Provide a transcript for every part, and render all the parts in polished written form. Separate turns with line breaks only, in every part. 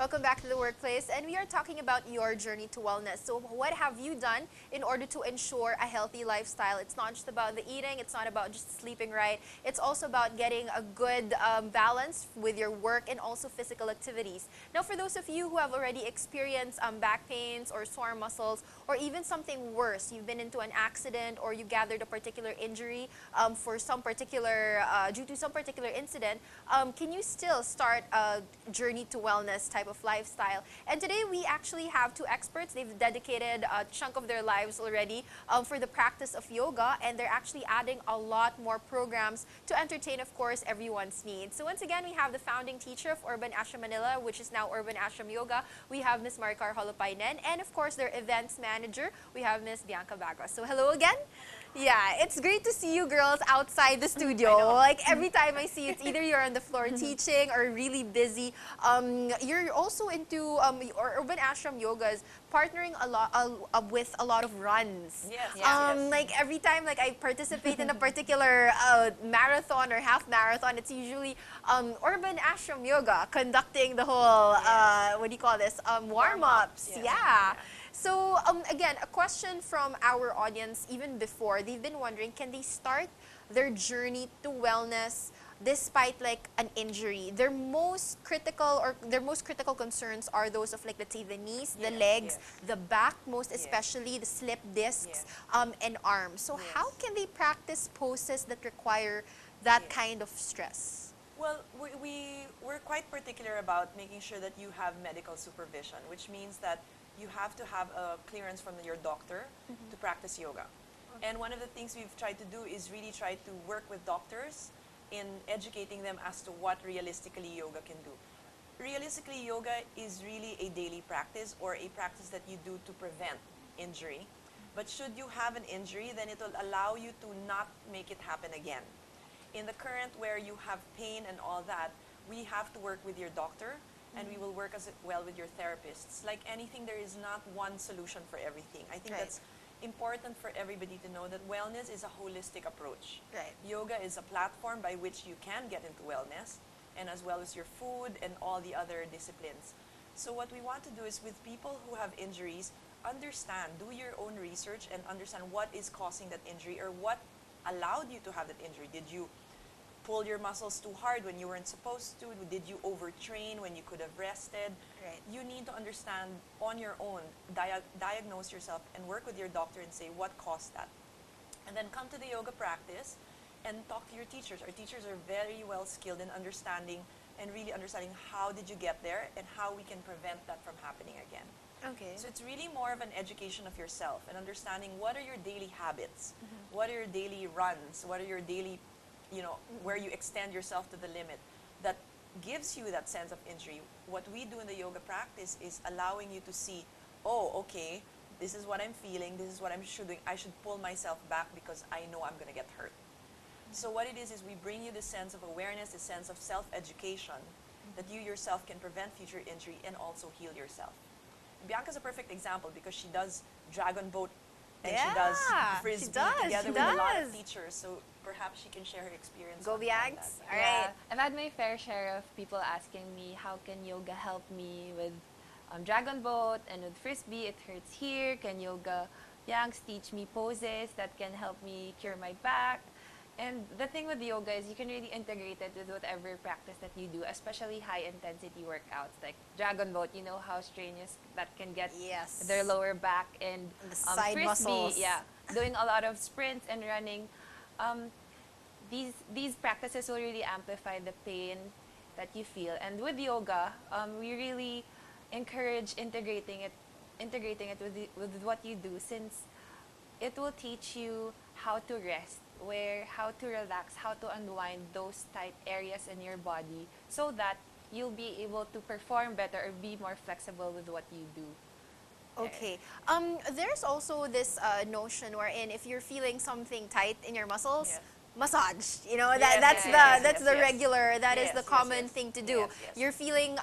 Welcome back to the workplace, and we are talking about your journey to wellness. So what have you done in order to ensure a healthy lifestyle? It's not just about the eating, it's not about just sleeping right. It's also about getting a good balance with your work and also physical activities. Now, for those of you who have already experienced back pains or sore muscles, or even something worse, you've been into an accident or you gathered a particular injury for some particular, due to some particular incident, can you still start a journey to wellness type of lifestyle? And today we actually have two experts. They've dedicated a chunk of their lives already for the practice of yoga, and they're actually adding a lot more programs to entertain, of course, everyone's needs. So once again, we have the founding teacher of Urban Ashram Manila, which is now Urban Ashram Yoga. We have Ms. Maricar Holopainen, and of course, their events manager, we have Ms. Bianca Bagos. So hello again. Yeah, it's great to see you girls outside the studio. Like every time I see you, it's either you're on the floor teaching or really busy. You're also into Urban Ashram Yogas, partnering a lot with a lot of runs.
Yes.
Like every time like I participate in a particular marathon or half marathon, it's usually Urban Ashram Yoga conducting the whole what do you call this, warm-ups. Yeah. So again, a question from our audience even before, they've been wondering, can they start their journey to wellness despite like an injury? Their most critical concerns are those of like, let's say, the knees, the legs, the back, most especially the slip discs, and arms. So how can they practice poses that require that kind of stress?
Well, we're quite particular about making sure that you have medical supervision, which means that you have to have a clearance from your doctor to practice yoga. And one of the things we've tried to do is really try to work with doctors in educating them as to what realistically yoga can do. Realistically, yoga is really a daily practice or a practice that you do to prevent injury. But should you have an injury, then it will allow you to not make it happen again. In the current where you have pain and all that, we have to work with your doctor, and we will work as well with your therapists. Like anything, there is not one solution for everything. I think that's important for everybody to know that wellness is a holistic approach. Yoga is a platform by which you can get into wellness, and as well as your food and all the other disciplines. So what we want to do is with people who have injuries, understand, do your own research and understand what is causing that injury or what allowed you to have that injury. Did you pull your muscles too hard when you weren't supposed to? Did you overtrain when you could have rested? You need to understand on your own, diagnose yourself and work with your doctor and say what caused that. And then come to the yoga practice and talk to your teachers. Our teachers are very well skilled in understanding and really understanding how did you get there and how we can prevent that from happening again. So it's really more of an education of yourself and understanding what are your daily habits, what are your daily runs, what are your daily, where you extend yourself to the limit that gives you that sense of injury. What we do in the yoga practice is allowing you to see, oh, okay, this is what I'm feeling, this is what I'm doing. I should pull myself back because I know I'm going to get hurt. So what it is we bring you this sense of awareness, this sense of self-education, that you yourself can prevent future injury and also heal yourself. Bianca's a perfect example because she does dragon boat and she does frisbee together with a lot of teachers. So perhaps she can share her experience.
Go Bianx. All right.
I've had my fair share of people asking me, how can yoga help me with dragon boat and with frisbee? It hurts here. Can yoga Bianx teach me poses that can help me cure my back? And the thing with yoga is you can really integrate it with whatever practice that you do, especially high-intensity workouts like dragon boat. You know how strenuous that can get their lower back, and
the side
frisbee,
muscles.
Doing a lot of sprints and running. These practices will really amplify the pain that you feel. And with yoga, we really encourage integrating it with what you do, since it will teach you how to rest, how to relax, how to unwind those tight areas in your body so that you'll be able to perform better or be more flexible with what you do.
Okay. There's also this notion wherein if you're feeling something tight in your muscles, massage. That's the regular, that is the common thing to do. You're feeling,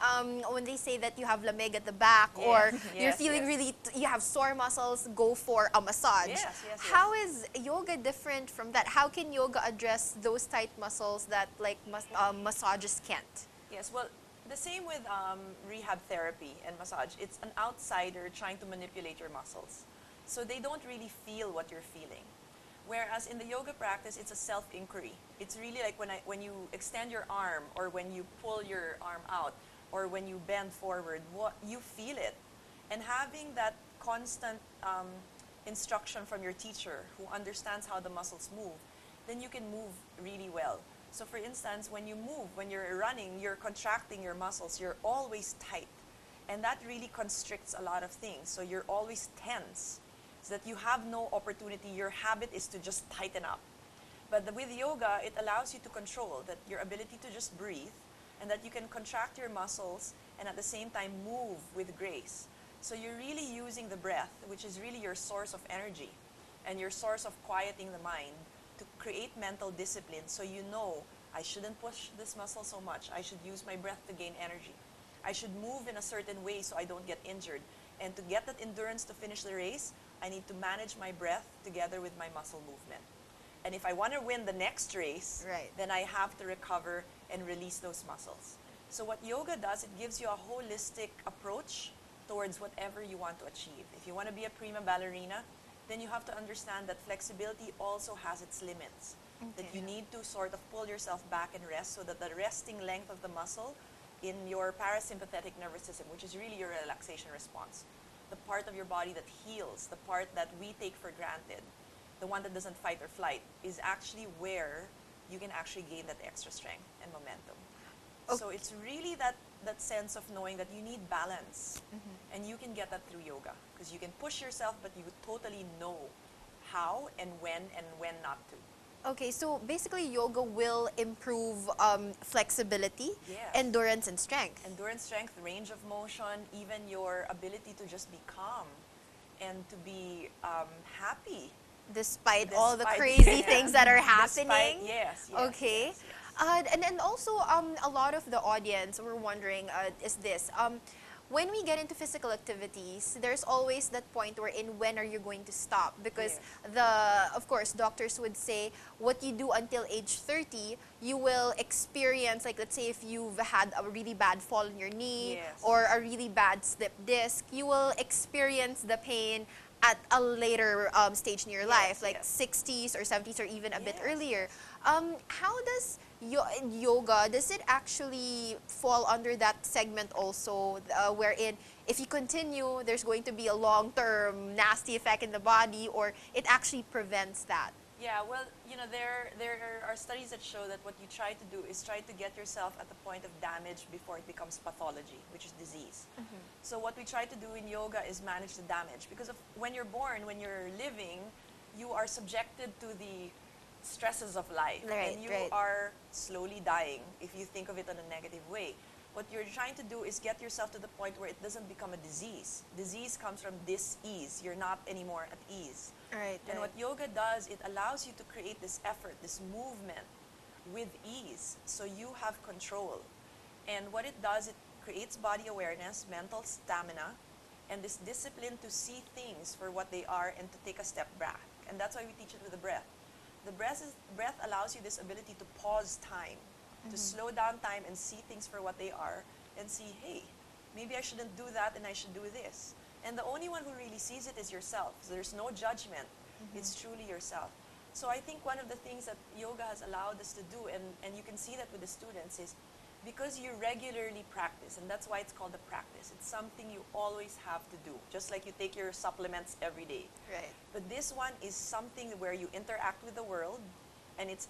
when they say that you have lamig at the back or you're feeling really, you have sore muscles, go for a massage. How is yoga different from that? How can yoga address those tight muscles that like massages can't?
Yes, well, The same with rehab therapy and massage. It's an outsider trying to manipulate your muscles. So they don't really feel what you're feeling. Whereas in the yoga practice, it's a self-inquiry. It's really like when you extend your arm, or when you pull your arm out, or when you bend forward, what you feel it. And having that constant instruction from your teacher who understands how the muscles move, then you can move really well. So for instance, when you move, when you're running, you're contracting your muscles, you're always tight. And that really constricts a lot of things. So you're always tense, so that you have no opportunity. Your habit is to just tighten up. But with yoga, it allows you to control that, your ability to just breathe, and that you can contract your muscles and at the same time move with grace. So you're really using the breath, which is really your source of energy and your source of quieting the mind, to create mental discipline. So you know, I shouldn't push this muscle so much. I should use my breath to gain energy. I should move in a certain way so I don't get injured. And to get that endurance to finish the race, I need to manage my breath together with my muscle movement. And if I want to win the next race,
Right.
then I have to recover and release those muscles. So what yoga does, it gives you a holistic approach towards whatever you want to achieve. If you want to be a prima ballerina, then you have to understand that flexibility also has its limits. That you need to sort of pull yourself back and rest, so that the resting length of the muscle in your parasympathetic nervous system, which is really your relaxation response, the part of your body that heals, the part that we take for granted, the one that doesn't fight or flight, is actually where you can actually gain that extra strength and momentum. So it's really that sense of knowing that you need balance. And you can get that through yoga, because you can push yourself, but you totally know how and when not to.
Okay, so basically yoga will improve flexibility,
Yes.
endurance, and strength.
Endurance, strength, range of motion, even your ability to just be calm and to be happy.
Despite all the
Despite-
crazy
yeah.
things that are
Despite-
happening.
yes,
Okay.
yes, yes.
And then also, a lot of the audience were wondering, is this, when we get into physical activities, there's always that point wherein when are you going to stop? Because of course, doctors would say what you do until age 30, you will experience, like let's say if you've had a really bad fall in your knee
Yes.
or a really bad slip disc, you will experience the pain at a later stage in your life, like
yes.
60s or 70s or even a bit
Yes,
earlier. How does yoga, does it actually fall under that segment also, wherein if you continue, there's going to be a long-term nasty effect in the body, or it actually prevents that?
Yeah, well, there are studies that show that what you try to do is try to get yourself at the point of damage before it becomes pathology, which is disease. So what we try to do in yoga is manage the damage, because when you're born, when you're living, you are subjected to the stresses of life,
Right,
and you
right.
are slowly dying if you think of it in a negative way. What you're trying to do is get yourself to the point where it doesn't become a disease. Disease comes from dis-ease. You're not anymore at ease.
Right,
And what yoga does, it allows you to create this effort, this movement with ease, so you have control. And what it does, it creates body awareness, mental stamina, and this discipline to see things for what they are and to take a step back. And that's why we teach it with the breath. The breath allows you this ability to pause time, to slow down time and see things for what they are, and see, hey, maybe I shouldn't do that and I should do this. And the only one who really sees it is yourself. So there's no judgment. It's truly yourself. So I think one of the things that yoga has allowed us to do, and you can see that with the students, is because you regularly practice, and that's why it's called a practice. It's something you always have to do, just like you take your supplements every day.
Right.
But this one is something where you interact with the world, and it's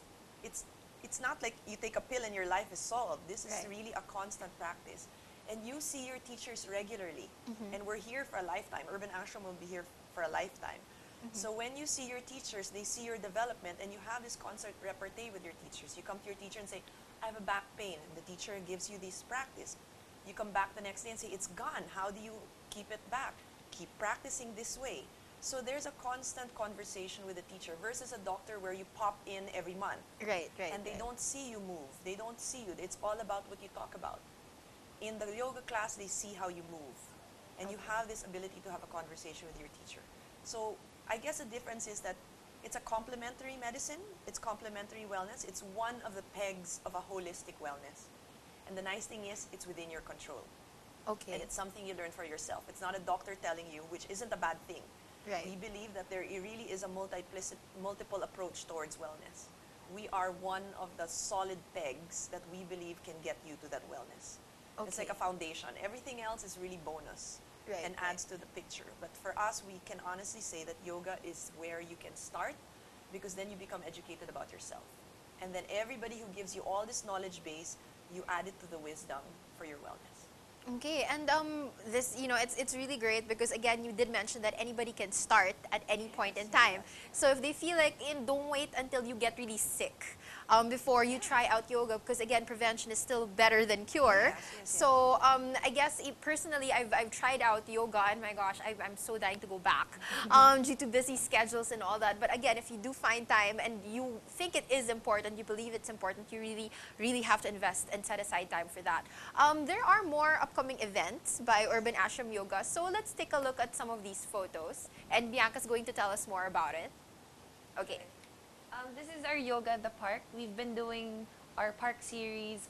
not like you take a pill and your life is solved. This is
Right.
really a constant practice. And you see your teachers regularly, and we're here for a lifetime. Urban Ashram will be here for a lifetime. So when you see your teachers, they see your development, and you have this constant repartee with your teachers. You come to your teacher and say, I have a back pain. And the teacher gives you this practice. You come back the next day and say, it's gone. How do you keep it back? Keep practicing this way. So there's a constant conversation with the teacher versus a doctor where you pop in every month.
Right, right.
And they
right.
don't see you move. They don't see you. It's all about what you talk about. In the yoga class, they see how you move. And you have this ability to have a conversation with your teacher. So I guess the difference is that it's a complementary medicine. It's complementary wellness. It's one of the pegs of a holistic wellness. And the nice thing is, it's within your control.
Okay.
And it's something you learn for yourself. It's not a doctor telling you, which isn't a bad thing.
Right.
We believe that there really is a multiple approach towards wellness. We are one of the solid pegs that we believe can get you to that wellness. It's like a foundation. Everything else is really bonus and adds to the picture. But for us, we can honestly say that yoga is where you can start, because then you become educated about yourself. And then everybody who gives you all this knowledge base, you add it to the wisdom for your wellness.
Okay, and this, it's really great because again, you did mention that anybody can start at any point in time. So if they feel like, don't wait until you get really sick before you try out yoga, because again, prevention is still better than cure. So I guess personally, I've tried out yoga, and my gosh, I'm so dying to go back due to busy schedules and all that. But again, if you do find time and you think it is important, you believe it's important, you really have to invest and set aside time for that. There are more upcoming events by Urban Ashram Yoga. So let's take a look at some of these photos. And Bianca's going to tell us more about it. Okay.
This is our Yoga at the Park. We've been doing our park series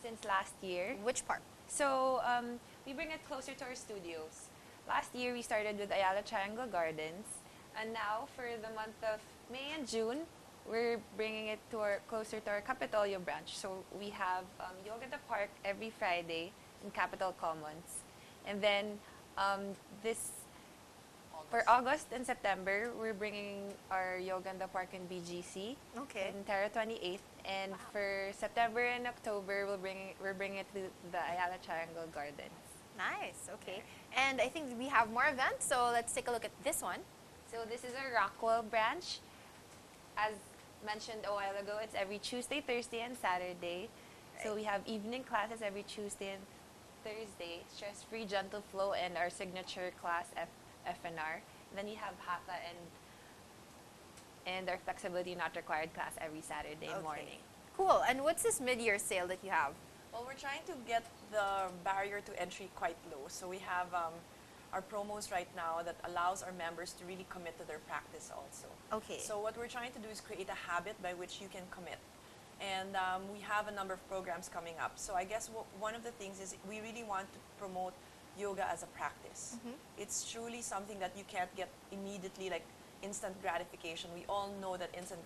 since last year.
Which park?
So we bring it closer to our studios. Last year we started with Ayala Triangle Gardens. And now for the month of May and June, we're bringing it closer to our Capitolio branch. So we have Yoga at the Park every Friday in Capitol Commons. And then for August and September, we're bringing our Yoga in the Park in BGC in Terra 28th. And for September and October, we're bringing it to the Ayala Triangle Gardens.
Nice, okay. And I think we have more events, so let's take a look at this one.
So this is our Rockwell branch. As mentioned a while ago, it's every Tuesday, Thursday, and Saturday. So we have evening classes every Tuesday and Thursday, stress-free gentle flow, and our signature class, FNR. And then we have Hatha and our flexibility not required class every Saturday morning.
Cool. And what's this mid-year sale that you have?
Well, we're trying to get the barrier to entry quite low. So we have our promos right now that allows our members to really commit to their practice also.
Okay.
So what we're trying to do is create a habit by which you can commit. And we have a number of programs coming up. So I guess one of the things is we really want to promote yoga as a practice. It's truly something that you can't get immediately, like instant gratification. We all know that instant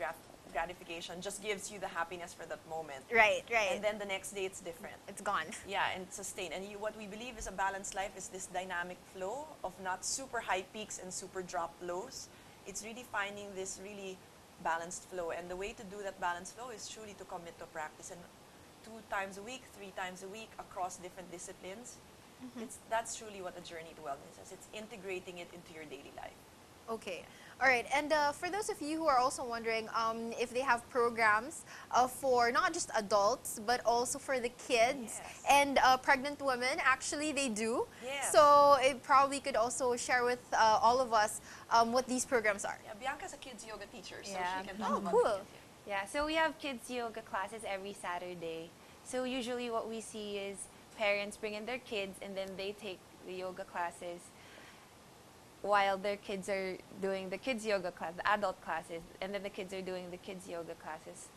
gratification just gives you the happiness for that moment.
Right.
And then the next day it's different.
It's gone.
Yeah, and sustained. And what we believe is a balanced life is this dynamic flow of not super high peaks and super drop lows. It's really finding this really balanced flow. And the way to do that balanced flow is truly to commit to practice. And 2 times a week, 3 times a week across different disciplines. That's truly what a journey to wellness is. It's integrating it into your daily life.
Okay. All right. And for those of you who are also wondering if they have programs for not just adults, but also for the kids and pregnant women, actually they do.
Yes.
So it probably could also share with all of us what these programs are.
Yeah, Bianca's a kids yoga teacher, so
Yeah.
she can talk about
cool.
the kids.
Yeah, so we have kids yoga classes every Saturday. So usually what we see is parents bring in their kids and then they take the yoga classes while their kids are doing the kids yoga class, the adult classes, and then the kids are doing the kids yoga classes.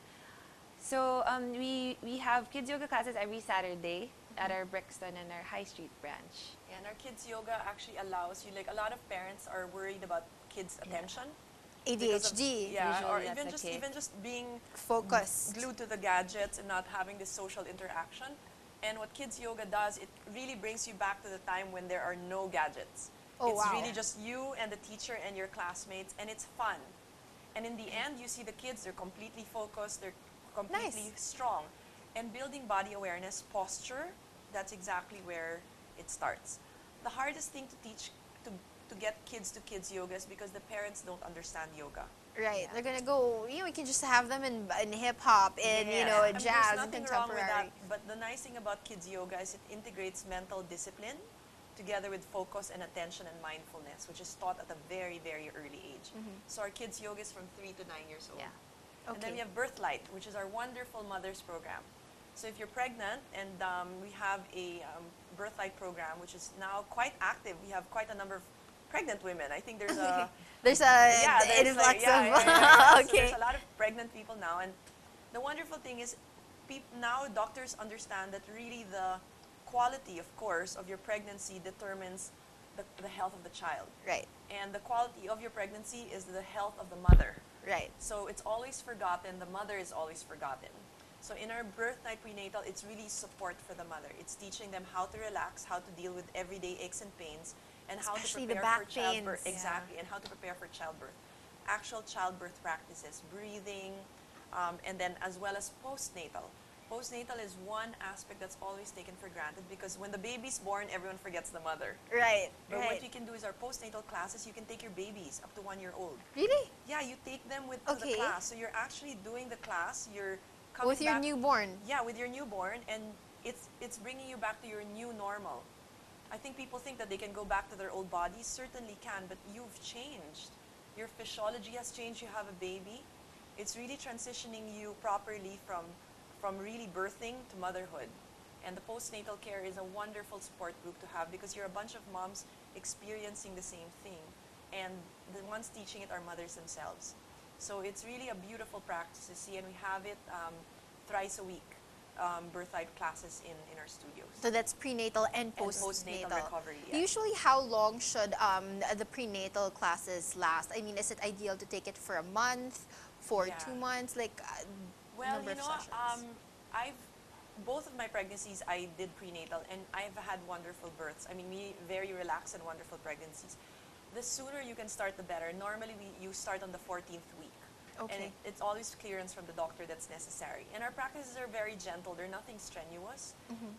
So we have kids yoga classes every Saturday at our Brixton and our High Street branch.
And our kids yoga actually allows you, like a lot of parents are worried about kids' attention.
ADHD.
Yeah, or
Usually that's
even just being
Focused.
glued to the gadgets and not having this social interaction. And what kids yoga does, it really brings you back to the time when there are no gadgets.
Oh,
it's
wow.
really just you and the teacher and your classmates, and it's fun. And in the end, you see the kids, they're completely focused, they're completely strong. And building body awareness, posture, that's exactly where it starts. The hardest thing to teach, to get kids to kids yoga is because the parents don't understand yoga.
Right. They're going to go, we can just have them in hip-hop, in,
And
jazz,
there's
and
nothing wrong with
contemporary.
that. But the nice thing about kids yoga is it integrates mental discipline together with focus and attention and mindfulness, which is taught at a very, very early age. So our kids yoga is from 3 to 9 years old.
Yeah.
And then we have Birthlight, which is our wonderful mothers program. So if you're pregnant, and we have a Birthlight program, which is now quite active. We have quite a number of pregnant women. I think there's a
There's a
there's
influx of
So
okay.
there's a lot of pregnant people now, and the wonderful thing is now doctors understand that really the quality, of course, of your pregnancy determines the health of the child.
Right.
And the quality of your pregnancy is the health of the mother.
Right.
So it's always forgotten. The mother is always forgotten. So in our birth night prenatal, it's really support for the mother. It's teaching them how to relax, how to deal with everyday aches and pains, and
Especially
how
the
to prepare
back
for childbirth.
pains.
Exactly, and how to prepare for childbirth. Actual childbirth practices, breathing, and then as well as postnatal. Postnatal is one aspect that's always taken for granted because when the baby's born, everyone forgets the mother.
Right.
But what
Right.
we can do is our postnatal classes, you can take your babies up to 1 year old.
Really?
Yeah, you take them with to the
Okay.
class. So you're actually doing the class. You're coming
With your
back,
newborn.
yeah, with your newborn, and it's bringing you back to your new normal. I think people think that they can go back to their old bodies. Certainly can, but you've changed. Your physiology has changed. You have a baby. It's really transitioning you properly from really birthing to motherhood. And the postnatal care is a wonderful support group to have because you're a bunch of moms experiencing the same thing. And the ones teaching it are mothers themselves. So it's really a beautiful practice to see, and we have it thrice a week, birth night classes in our studios.
So that's prenatal and
And
postnatal.
postnatal recovery, yeah.
Usually, how long should the prenatal classes last? I mean, is it ideal to take it for a month, for
Yeah.
2 months, like
Well,
number
you
of
know,
sessions?
both of my pregnancies I did prenatal, and I've had wonderful births. I mean, very relaxed and wonderful pregnancies. The sooner you can start, the better. Normally, you start on the 14th week.
Okay.
And it's always clearance from the doctor that's necessary. And our practices are very gentle. They're nothing strenuous.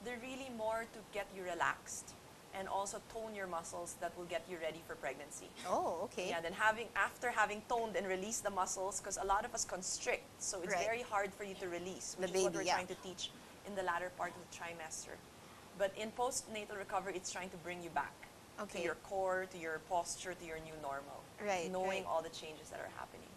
They're really more to get you relaxed and also tone your muscles that will get you ready for pregnancy.
Oh, okay.
Yeah, then after having toned and released the muscles, because a lot of us constrict, so it's
Right.
very hard for you to release,
The
which is what
baby,
we're
yeah.
trying to teach in the latter part of the trimester. But in postnatal recovery, it's trying to bring you back
Okay.
to your core, to your posture, to your new normal.
Right,
Knowing
right.
all the changes that are happening.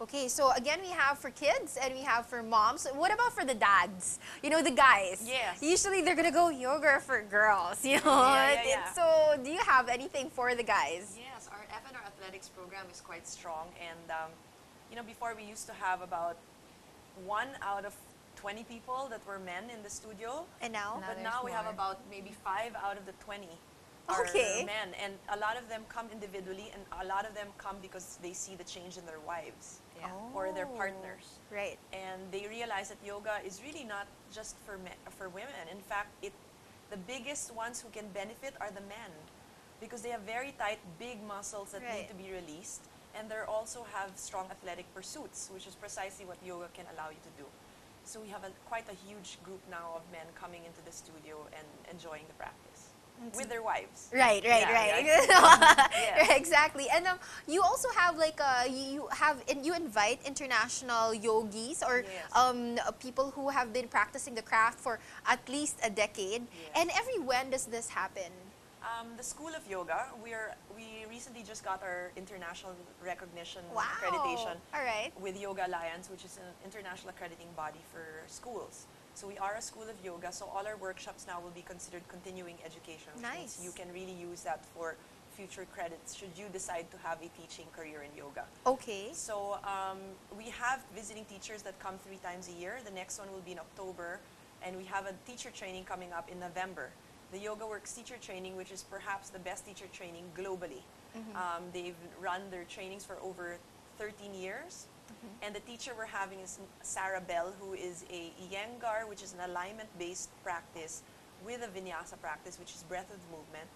Okay, so again, we have for kids and we have for moms. What about for the dads? You know, the guys.
Yes.
Usually they're gonna go yoga for girls. You know.
Yeah.
So, do you have anything for the guys?
Yes, our FNR athletics program is quite strong, and before we used to have about 1 out of 20 people that were men in the studio,
And now?
Now
but
there's
now we have
more.
about maybe 5 out of the 20 are
Okay.
men, and a lot of them come individually, and a lot of them come because they see the change in their wives
Yeah.
or their
Oh,
partners.
Right.
And they realize that yoga is really not just for women. In fact, the biggest ones who can benefit are the men because they have very tight, big muscles that
Right.
need to be released, and they also have strong athletic pursuits, which is precisely what yoga can allow you to do. So we have quite a huge group now of men coming into the studio and enjoying the practice with their wives.
Right,
Yeah,
Right, exactly. And you also have like you invite international yogis or
Yes.
people who have been practicing the craft for at least a decade.
Yes.
And every when does this happen?
The School of Yoga, we recently just got our international recognition
Wow.
accreditation
All right.
with Yoga Alliance, which is an international accrediting body for schools. So we are a school of yoga, so all our workshops now will be considered continuing education, which means
Nice.
you can really use that for future credits should you decide to have a teaching career in yoga.
Okay.
So we have visiting teachers that come 3 times a year. The next one will be in October, and we have a teacher training coming up in November. The Yoga Works teacher training, which is perhaps the best teacher training globally. They've run their trainings for over 13 years. And the teacher we're having is Sarah Bell, who is a Iyengar, which is an alignment-based practice with a vinyasa practice, which is breath with movement.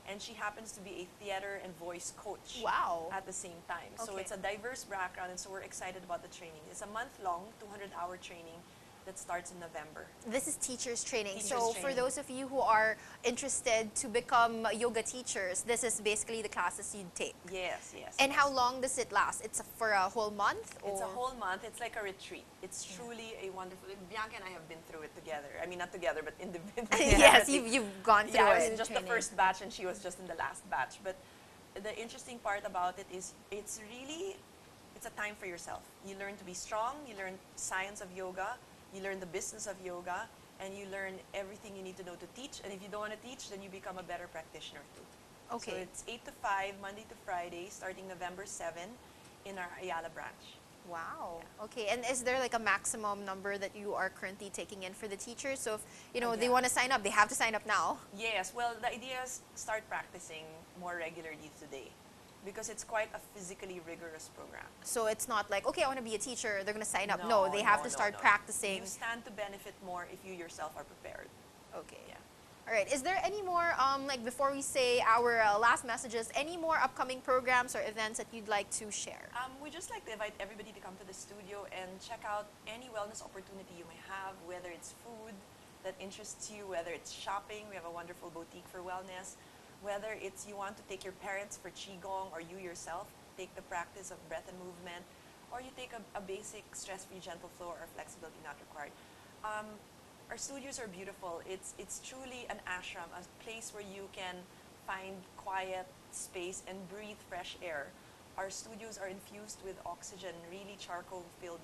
And she happens to be a theater and voice coach
Wow.
at the same time. So
Okay.
it's a diverse background, and so we're excited about the training. It's a month-long, 200-hour training that starts in November.
This is teachers training.
Teachers
So for
training.
those of you who are interested to become yoga teachers, this is basically the classes you'd take.
Yes, yes.
And
yes.
how long does it last? It's for a whole month?
It's a
or-
whole month. It's like a retreat. It's truly a wonderful. Bianca and I have been through it together. I mean, not together, but individually.
Yes, you've gone through
Yeah, I was
it.
in just the
Training.
first batch, and she was just in the last batch. But the interesting part about it is it's a time for yourself. You learn to be strong. You learn science of yoga. You learn the business of yoga, and you learn everything you need to know to teach. And if you don't want to teach, then you become a better practitioner too. So
Okay.
it's 8 to 5, Monday to Friday, starting November 7 in our Ayala branch.
Wow. Okay. And is there like a maximum number that you are currently taking in for the teachers? So if, they
Yeah.
want to sign up, they have to sign up now.
Yes, well, the idea is start practicing more regularly today because it's quite a physically rigorous program.
So it's not like, okay, I want to be a teacher, they're going to sign up. No, they have to start practicing.
You stand to benefit more if you yourself are prepared.
Okay.
Yeah.
All right. Is there any more, like before we say our last messages, any more upcoming programs or events that you'd like to share?
We just like to invite everybody to come to the studio and check out any wellness opportunity you may have, whether it's food that interests you, whether it's shopping. We have a wonderful boutique for wellness. Whether it's you want to take your parents for Qigong or you yourself take the practice of breath and movement, or you take a basic stress-free gentle flow or flexibility not required. Our studios are beautiful. It's truly an ashram, a place where you can find quiet space and breathe fresh air. Our studios are infused with oxygen, really charcoal-filled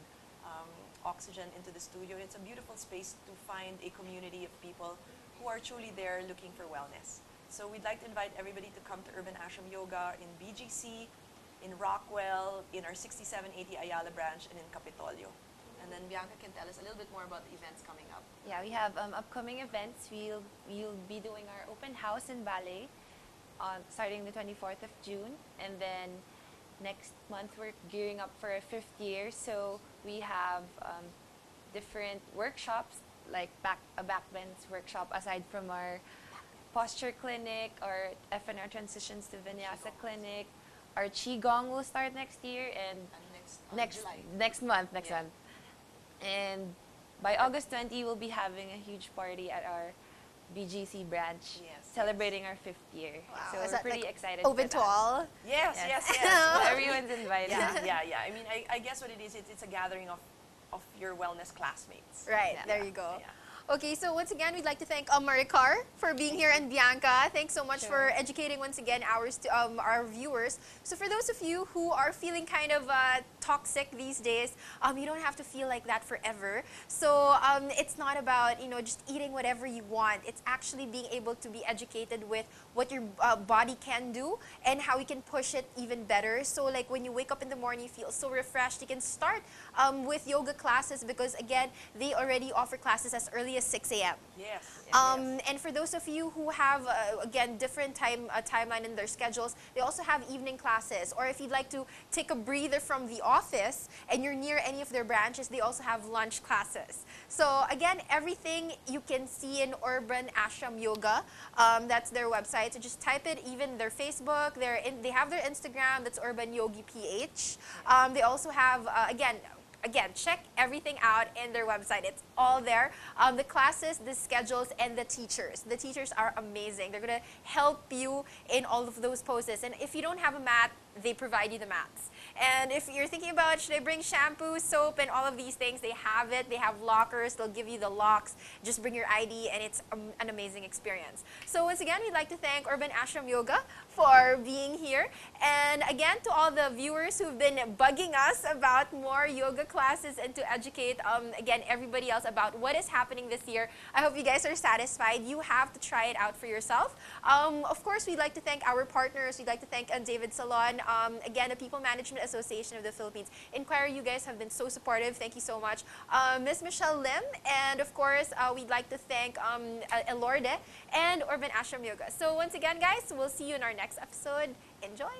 oxygen into the studio. It's a beautiful space to find a community of people who are truly there looking for wellness. So we'd like to invite everybody to come to Urban Ashram Yoga in BGC, in Rockwell, in our 6780 Ayala branch, and in Capitolio. And then Bianca can tell us a little bit more about the events coming up.
Yeah, we have upcoming events. We'll be doing our open house in Ballet starting the 24th of June. And then next month we're gearing up for a 5th year. So we have different workshops, like a backbends workshop aside from our posture clinic, or FNR transitions to Vinyasa clinic. Our Qigong will start next year and next month. And by August 20, we'll be having a huge party at our BGC branch, celebrating our 5th year.
Wow.
So
Is
we're
that,
pretty
like,
excited
open
for
to
that.
all?
Yes.
Everyone's invited.
Yeah. I mean, I guess what it is, it's a gathering of your wellness classmates.
Right,
Yeah.
there you go.
Yeah.
Okay, so once again, we'd like to thank Maricar for being here, and Bianca. Thanks so much
Sure.
for educating once again our viewers. So for those of you who are feeling kind of toxic these days, you don't have to feel like that forever. So it's not about just eating whatever you want. It's actually being able to be educated with what your body can do and how you can push it even better. So like when you wake up in the morning, you feel so refreshed. You can start with yoga classes because again, they already offer classes as early as 6 a.m.
Yes.
And for those of you who have, again, different timeline in their schedules, they also have evening classes. Or if you'd like to take a breather from the office and you're near any of their branches, they also have lunch classes. So again, everything you can see in Urban Ashram Yoga. That's their website. So just type it, even their Facebook. They have their Instagram. That's Urban Yogi PH. They also have, again, check everything out in their website. It's all there. The classes, the schedules, and the teachers. The teachers are amazing. They're going to help you in all of those poses. And if you don't have a mat, they provide you the mats. And if you're thinking about, should I bring shampoo, soap, and all of these things, they have it. They have lockers. They'll give you the locks. Just bring your ID, and it's an amazing experience. So once again, we'd like to thank Urban Ashram Yoga for being here. And again, to all the viewers who've been bugging us about more yoga classes and to educate, again, everybody else about what is happening this year, I hope you guys are satisfied. You have to try it out for yourself. Of course, we'd like to thank our partners. We'd like to thank David Salon, again, the People Management Association of the Philippines. Inquirer, you guys have been so supportive. Thank you so much. Ms. Michelle Lim, and of course, we'd like to thank Elorde and Urban Ashram Yoga. So once again, guys, we'll see you in our next episode. Enjoy!